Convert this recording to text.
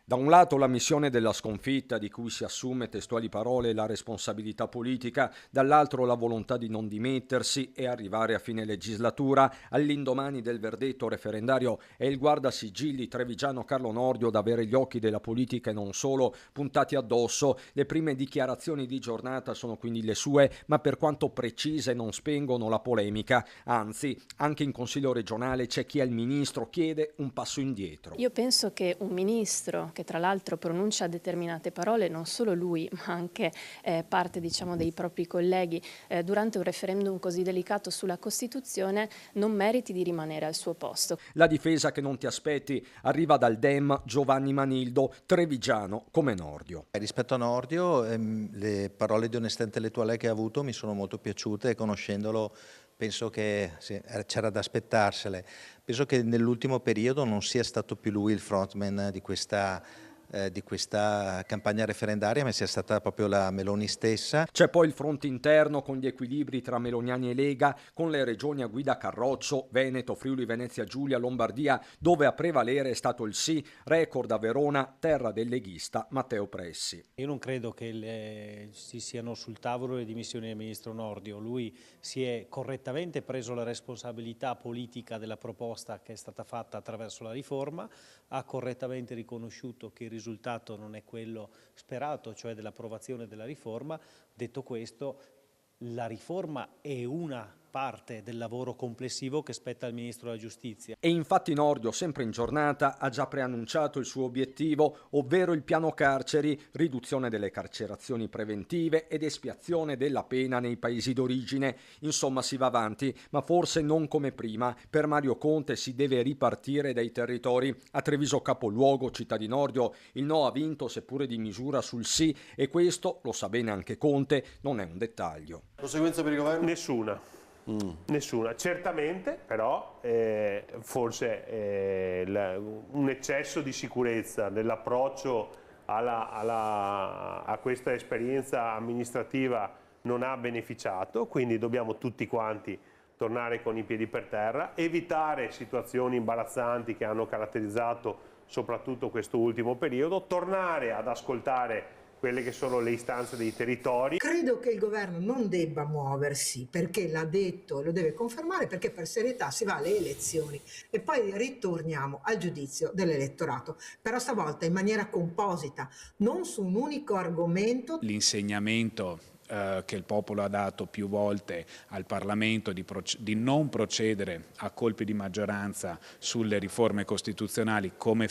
Da un lato la missione della sconfitta di cui si assume, testuali parole, la responsabilità politica, dall'altro la volontà di non dimettersi e arrivare a fine legislatura. All'indomani del verdetto referendario è il guardasigilli trevigiano Carlo Nordio ad avere gli occhi della politica e non solo puntati addosso. Le prime dichiarazioni di giornata sono quindi le sue, ma per quanto precise non spengono la polemica. Anzi, anche in Consiglio regionale c'è chi al ministro chiede un passo indietro. Io penso che un ministro che tra l'altro pronuncia determinate parole, non solo lui ma anche parte dei propri colleghi durante un referendum così delicato sulla Costituzione non meriti di rimanere al suo posto. La difesa che non ti aspetti arriva dal Dem Giovanni Manildo, trevigiano come Nordio. Rispetto a Nordio, le parole di onestà intellettuale che ha avuto mi sono molto piaciute e conoscendolo penso che sì, c'era da aspettarsele. Penso che nell'ultimo periodo non sia stato più lui il frontman di questa campagna referendaria, ma sia stata proprio la Meloni stessa. C'è poi il fronte interno con gli equilibri tra Meloniani e Lega, con le regioni a guida Carroccio, Veneto, Friuli, Venezia Giulia, Lombardia, dove a prevalere è stato il sì, record a Verona, terra del leghista Matteo Pressi. Io non credo che ci siano sul tavolo le dimissioni del ministro Nordio. Lui si è correttamente preso la responsabilità politica della proposta che è stata fatta attraverso la riforma, ha correttamente riconosciuto che il risultato non è quello sperato, cioè dell'approvazione della riforma. Detto questo, la riforma è una parte del lavoro complessivo che spetta al Ministro della Giustizia. E infatti Nordio, sempre in giornata, ha già preannunciato il suo obiettivo, ovvero il piano carceri, riduzione delle carcerazioni preventive ed espiazione della pena nei paesi d'origine. Insomma, si va avanti, ma forse non come prima. Per Mario Conte si deve ripartire dai territori. A Treviso capoluogo, città di Nordio, il no ha vinto, seppure di misura, sul sì, e questo, lo sa bene anche Conte, non è un dettaglio. Conseguenza per il governo? Nessuna. Certamente però forse un eccesso di sicurezza nell'approccio a questa esperienza amministrativa non ha beneficiato, quindi dobbiamo tutti quanti tornare con i piedi per terra, evitare situazioni imbarazzanti che hanno caratterizzato soprattutto questo ultimo periodo, tornare ad ascoltare quelle che sono le istanze dei territori. Credo che il governo non debba muoversi perché l'ha detto e lo deve confermare, perché per serietà si va alle elezioni e poi ritorniamo al giudizio dell'elettorato, però stavolta in maniera composita, non su un unico argomento. L'insegnamento che il popolo ha dato più volte al Parlamento di non procedere a colpi di maggioranza sulle riforme costituzionali come